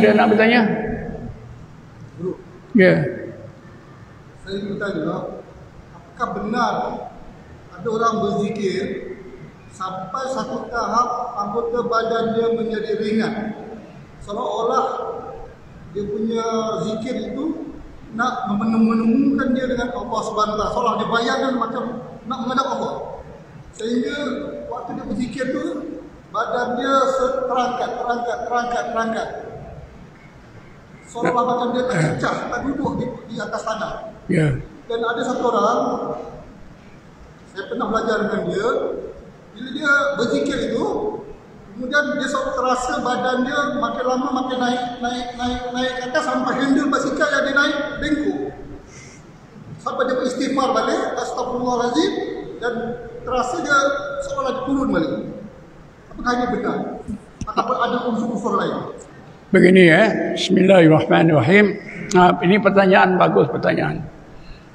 Ada nak bertanya? Guru, Ya. saya ingin bertanya, apakah benar ada orang berzikir sampai satu tahap anggota badan dia menjadi ringan, seolah-olah dia punya zikir itu nak menemukan dia dengan Allah Subhanahu Wa Taala, seolah dia bayangkan macam nak menghadap Allah, sehingga waktu dia berzikir tu badan dia terangkat, seolah-olah macam dia tercecah, tak duduk di atas tanah. Ya. Dan ada satu orang, saya pernah belajar dengan dia, bila dia berzikir itu, kemudian dia selalu terasa badan dia makin lama makin naik ke atas sampai handle basikal yang dia naik bengkok. Sampai dia beristighfar balik, astagfirullahalazim, dan terasa dia seolah turun balik. Apakah ini benar? Ataupun ada unsur-unsur lain? Begini ya, Bismillahirrahmanirrahim. Nah, ini pertanyaan bagus pertanyaan.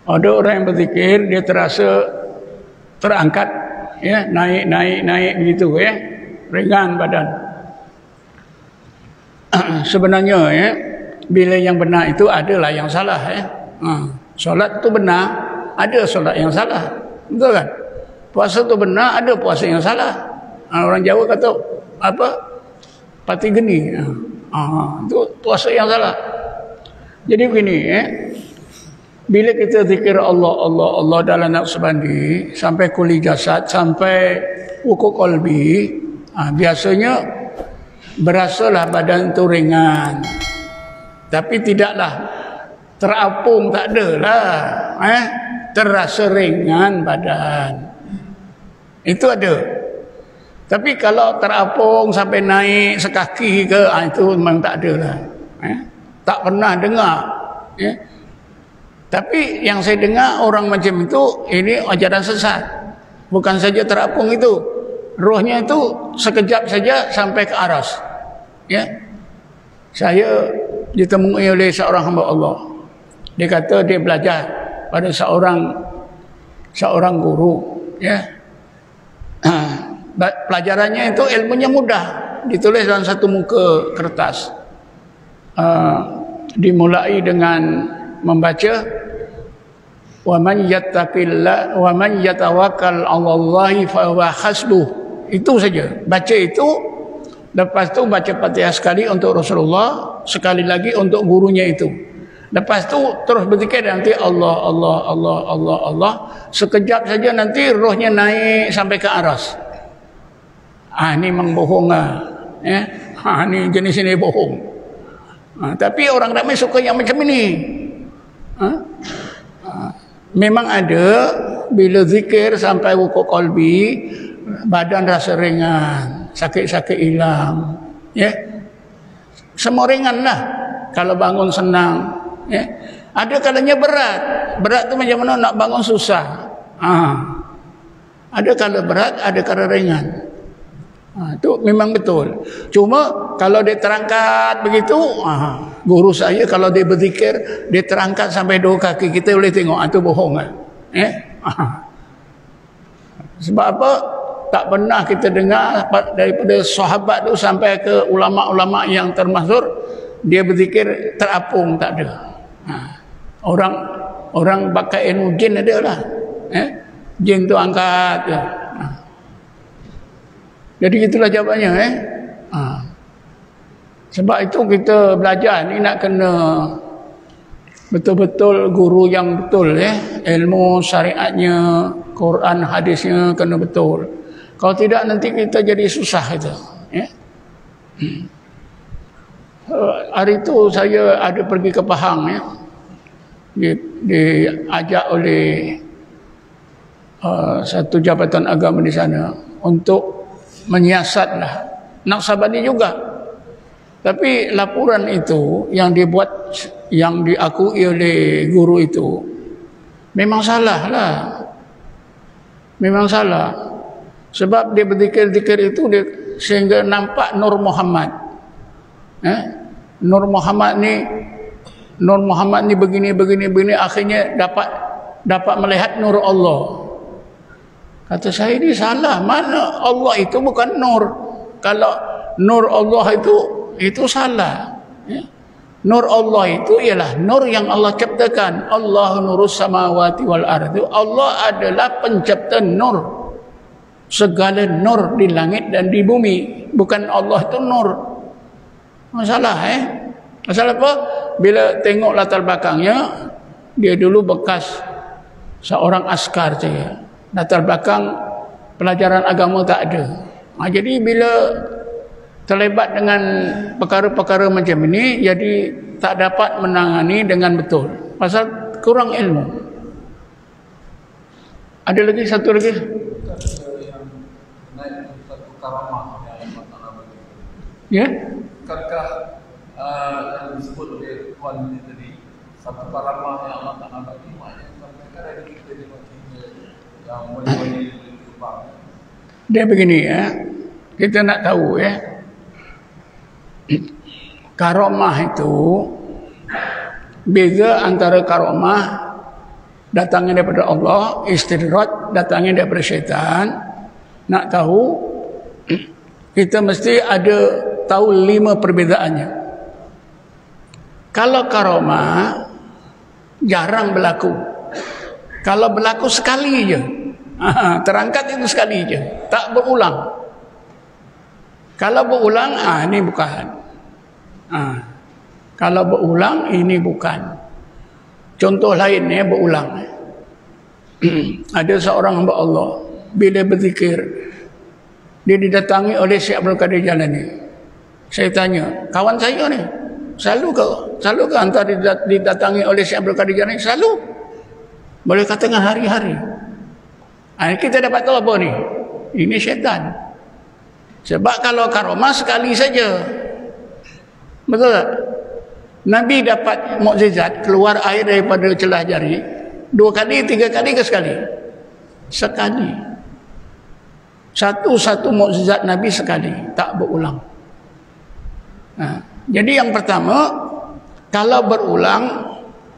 Ada orang yang berzikir, dia terasa terangkat, ya, naik begitu ya, ringan badan. Sebenarnya ya, bila yang benar itu adalah yang salah ya. Solat itu benar, ada solat yang salah, betul kan? Puasa itu benar, ada puasa yang salah. Orang Jawa kata apa? Pati geni. Itu puasa yang salah. Jadi begini ya, bila kita zikir Allah dalam nafsu bandi sampai kuli jasad, sampai wukuk qalbi, biasanya berasalah badan itu ringan, tapi tidaklah terapung, tak adalah terasa ringan badan itu ada. Tapi kalau terapung sampai naik sekaki ke, itu memang tak ada lah. Tak pernah dengar. Ya. Tapi yang saya dengar orang macam itu, ini ajaran sesat. Bukan saja terapung itu, rohnya itu sekejap saja sampai ke aras. Ya. Saya ditemui oleh seorang hamba Allah. Dia kata dia belajar pada seorang guru. Ya. Pelajarannya itu ilmunya mudah, ditulis dalam satu muka kertas. Dimulai dengan membaca wa man yattaqillah wa man yatawakkal 'alallahi fa huwa hasbuh. Itu saja. Baca itu, lepas tu baca Fatihah sekali untuk Rasulullah, sekali lagi untuk gurunya itu. Lepas tu terus berzikir nanti Allah. Sekejap saja nanti rohnya naik sampai ke aras. Ini memang bohong lah. Ini jenis ini bohong. Tapi orang ramai suka yang macam ini. Memang ada, bila zikir sampai wukuk qalbi, badan rasa ringan, sakit-sakit hilang. Ya. Semua ringan lah. Kalau bangun senang. Ya. Ada kalanya berat. Berat tu macam mana nak bangun susah. Ada kala berat, ada kala ringan. Itu memang betul. Cuma kalau dia terangkat begitu, guru saya kalau dia berzikir, dia terangkat sampai 2 kaki, kita boleh tengok itu bohong kan? Sebab apa? Tak pernah kita dengar daripada sahabat tu sampai ke ulama-ulama yang termasyhur, dia berzikir terapung, tak ada. Orang pakai ilmu jin ada lah. Jin tu angkat je. Jadi itulah jawabannya. Sebab itu kita belajar ni nak kena betul-betul guru yang betul ilmu syariatnya, Quran hadisnya kena betul. Kalau tidak nanti kita jadi susah itu. Hari itu saya ada pergi ke Pahang diajak oleh satu jabatan agama di sana untuk menyiasatlah Naqsabandi juga. Tapi laporan itu yang dibuat, yang diakui oleh guru itu memang salah lah. Memang salah. Sebab dia berzikir-zikir itu dia, sehingga nampak Nur Muhammad. Nur Muhammad ni begini, akhirnya dapat melihat nur Allah. Kata saya, ini salah. Mana Allah itu bukan nur. Kalau nur Allah itu salah. Ya. Nur Allah itu ialah nur yang Allah ciptakan. Allahu nurus samawati wal ardi. Allah adalah pencipta nur. Segala nur di langit dan di bumi. Bukan Allah itu nur. Masalah Masalah apa? Bila tengok latar belakangnya, dia dulu bekas seorang askar saja. Latar belakang pelajaran agama tak ada. Jadi bila terlibat dengan perkara-perkara macam ini, jadi tak dapat menangani dengan betul. Pasal kurang ilmu. Ada lagi satu lagi. Ya? Bukankah yang disebut oleh Tuan ini tadi, satu karamah yang Allah Ta'ala bagi, maknanya kadang-kadang kita yang boleh berubah. Dia begini ya, kita nak tahu ya, karamah itu beza antara karamah datangnya daripada Allah, istidraj datangnya daripada syaitan. Nak tahu, kita mesti ada tahu 5 perbezaannya. Kalau karamah jarang berlaku. Kalau berlaku sekali je, terangkat itu sekali je, tak berulang. Kalau berulang, ini bukan. Kalau berulang, ini bukan. Contoh lainnya berulang. Ada seorang hamba Allah, bila berzikir, dia didatangi oleh Syekh Abdul Qadir Jalani. Saya tanya, kawan saya ni, selalu ke hantar didatangi oleh Syekh Abdul Qadir Jalani? Selalu. Boleh katakan hari-hari. Kita dapat tahu apa ni? Ini syaitan. Sebab kalau karamah sekali saja. Betul tak? Nabi dapat mukjizat keluar air daripada celah jari 2 kali, 3 kali ke sekali? Sekali. Satu mukjizat Nabi sekali, tak berulang. Jadi yang pertama, kalau berulang,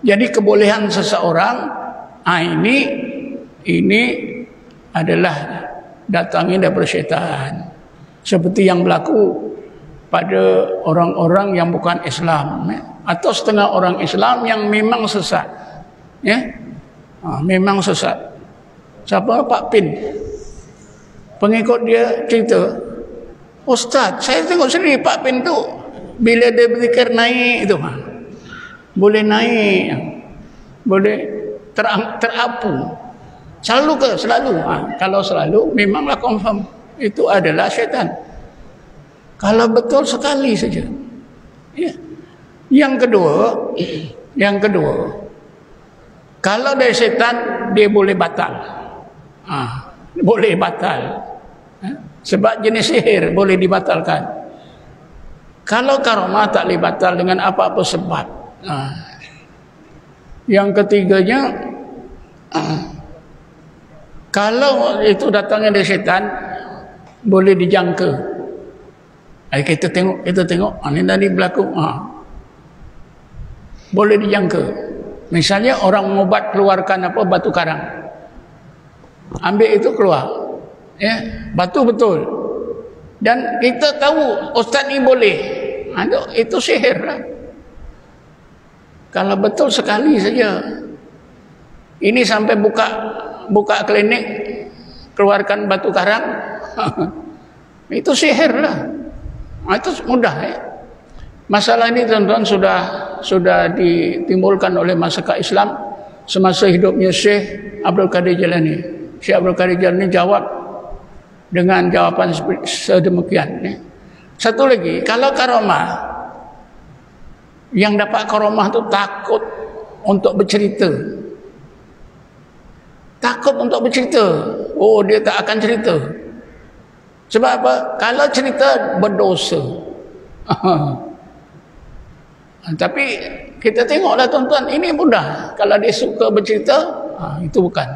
jadi kebolehan seseorang, ini adalah datangnya daripada syaitan. Seperti yang berlaku pada orang-orang yang bukan Islam, atau setengah orang Islam yang memang sesat. Memang sesat. Siapa? Pak Pin. Pengikut dia cerita, Ustaz, saya tengok sendiri Pak Pin tu bila dia berzikir naik itu, boleh naik, boleh terapu. Selalu ke? Selalu. Kalau selalu, memanglah confirm itu adalah syaitan. Kalau betul sekali saja. Ya. Yang kedua, kalau dari syaitan, dia boleh batal. Boleh batal. Sebab jenis sihir boleh dibatalkan. Kalau karamah tak boleh batal dengan apa-apa sebab. Yang ketiganya, kalau itu datangnya dari syaitan, boleh dijangka. Kita tengok, ini tadi berlaku. Boleh dijangka. Misalnya orang mengubat keluarkan batu karang. Ambil itu keluar. Batu betul. Dan kita tahu ustaz ni boleh. Itu sihir lah. Kalau betul sekali saja. Ini sampai buka klinik, keluarkan batu karang. Itu sihir lah. Itu mudah Masalah ini tuan-tuan sudah ditimbulkan oleh masyarakat Islam semasa hidupnya Syekh Abdul Qadir Jalani. Syekh Abdul Qadir Jalani jawab dengan jawapan sedemikian. Satu lagi, kalau karamah, yang dapat karamah itu takut untuk bercerita. Takut untuk bercerita. Oh, dia tak akan cerita. Sebab apa? Kalau cerita berdosa. Tapi kita tengoklah tuan-tuan, ini mudah. Kalau dia suka bercerita, itu bukan.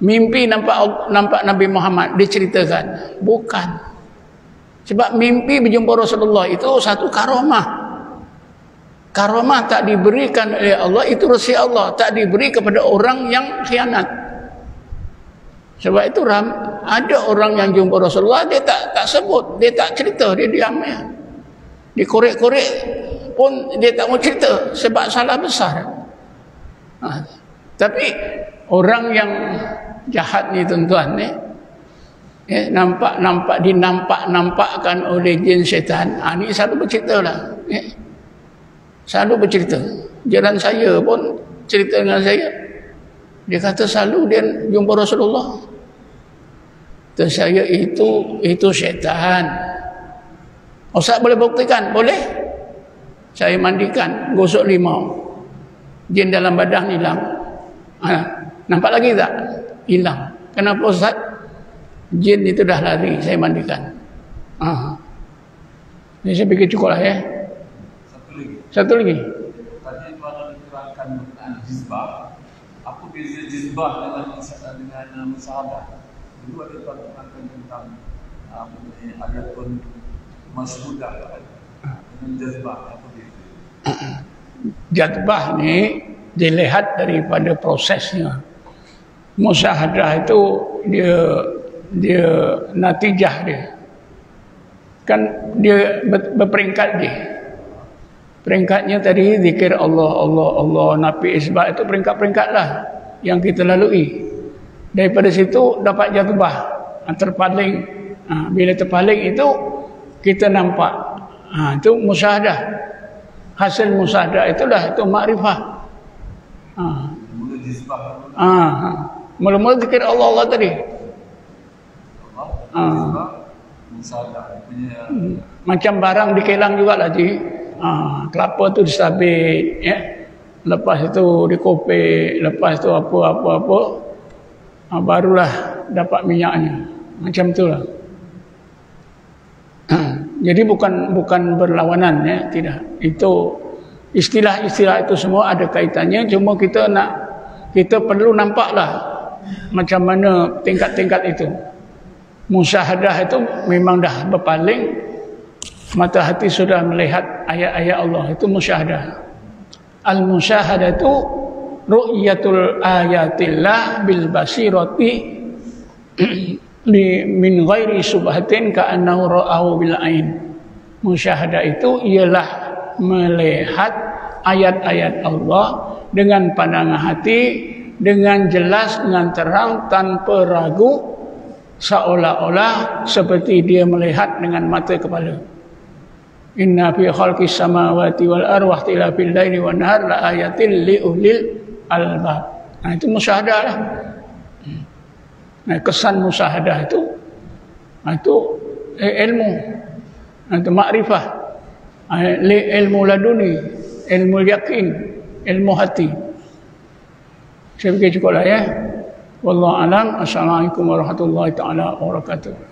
Mimpi nampak Nabi Muhammad diceritakan, bukan. Sebab mimpi berjumpa Rasulullah itu satu karamah. Karamah tak diberikan oleh Allah, itu rahsia Allah, tak diberi kepada orang yang khianat. Sebab itu ada orang yang jumpa Rasulullah, dia tak sebut, dia tak cerita, dia diam. Dikorek-korek pun dia tak mau cerita sebab salah besar. Tapi orang yang jahat ni tuan-tuan ni, nampak-nampakkan oleh jin syaitan, ni selalu bercerita lah. Selalu bercerita. Jiran saya pun cerita dengan saya. Dia kata selalu dia jumpa Rasulullah. Kata saya itu syaitan. Ustaz boleh buktikan? Boleh. Saya mandikan, gosok limau. Jin dalam badan hilang. Nampak lagi tak? Hilang. Kenapa Ustaz? Jin itu dah lari, saya mandikan. Ini saya fikir cukup lah ya. Satu lagi. Tadi tuan diterangkan tentang jizbah. Apa beza jizbah dengan musyahadah? Dulu ada tuan terangkan tentang ayatun mashudah dengan jazbah. Apa beza? Jazbah ni dilihat daripada prosesnya. Musyahadah itu dia natijah dia. Kan dia berperingkat dia. Peringkatnya tadi zikir Allah, nafi isbat, itu peringkat-peringkat lah yang kita lalui. Daripada situ dapat jazbah, terpaling. Bila terpaling itu kita nampak. Itu musyahadah. Hasil musyahadah itulah itu makrifah. Mula-mula zikir Allah tadi. Macam barang dikelang jugalah ji. Kelapa tu disabit, ya. Lepas itu dikopek, lepas itu apa, barulah dapat minyaknya. Macam itulah. Jadi bukan berlawanan, ya, tidak. Itu istilah-istilah itu semua ada kaitannya. Cuma kita perlu nampaklah macam mana tingkat-tingkat itu. Musyahadah itu memang dah berpaling. Mata hati sudah melihat ayat-ayat Allah, itu musyahadah. Al-musyahadah itu ru'yatul ayatillah bil basirati min ghairi subhatin ka'annahu ra'ahu bil ain. Musyahadah itu ialah melihat ayat-ayat Allah dengan pandangan hati, dengan jelas, dengan terang, tanpa ragu, seolah-olah seperti dia melihat dengan mata kepala. Inna fi khalqis samawati wal ardi wa ikhtilafil laili wan nahar la ayatin li ulil albab. Itu musyahadah lah. Kesan musyahadah itu ilmu, itu makrifah, ilmu laduni, ilmu yakin, ilmu hati. Saya fikir cukuplah ya. Wallahu alam. Assalamualaikum warahmatullahi taala wabarakatuh.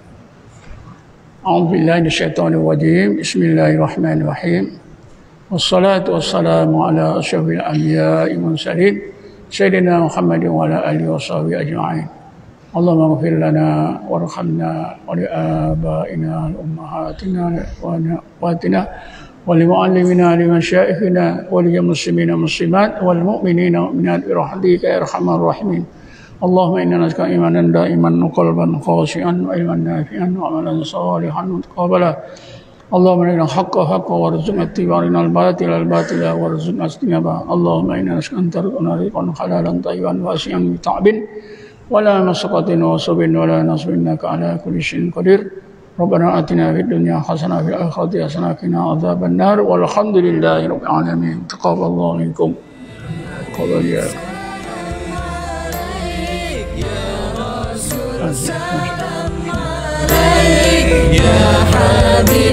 أعوذ بالله من الشيطان الرجيم بسم الله الرحمن الرحيم والصلاة والسلام على أشرف الأنبياء والمرسلين سيدنا محمد وعلى آله وصحبه أجمعين اللهم اغفر لنا وارحمنا ولآبائنا ولأمهاتنا وأخواتنا ولمعلمنا لمشايخنا وللمسلمين والمسلمات والمؤمنين والمؤمنات برحمتك يا أرحم الراحمين اللهم إنا نسألك إيمانا دائما وقلبا خاشعا وعلما نافعا وعملا صالحا متقبلا اللهم إنا الحق حقا وارزقنا اتباعه الباطل باطلا وارزقنا اجتنابه اللهم إنا نسألك أن ترزقنا رزقا حلالا طيبا واسعا بتعب ولا مسقط وصب ولا نصب إنك على كل شيء قدير ربنا آتنا في الدنيا حسنة وفي الآخرة حسنة وقنا عذاب النار والحمد لله رب العالمين تقبل الله منكم تقبل يا يا حبيبي